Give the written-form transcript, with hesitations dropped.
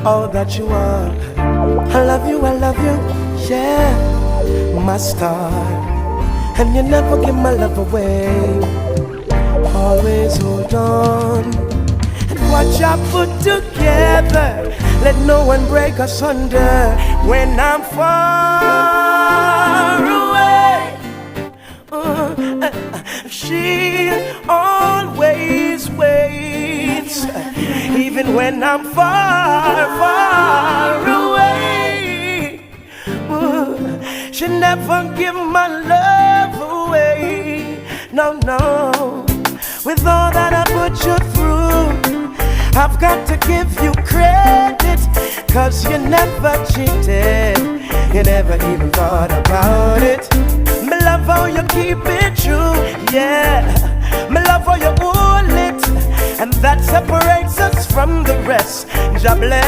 all that you are. I love you, yeah, my star. And you never give my love away. Always hold on. And what I put together, let no one break us under. When I'm far away, she always waits. Even when I'm far, far away, she never give my love away. No, no. With all that I put you through, I've got to give you credit, 'cause you never cheated, you never even thought about it. Me love how you keep it true, yeah. Me love how you hold it, and that separates us from the rest. God bless.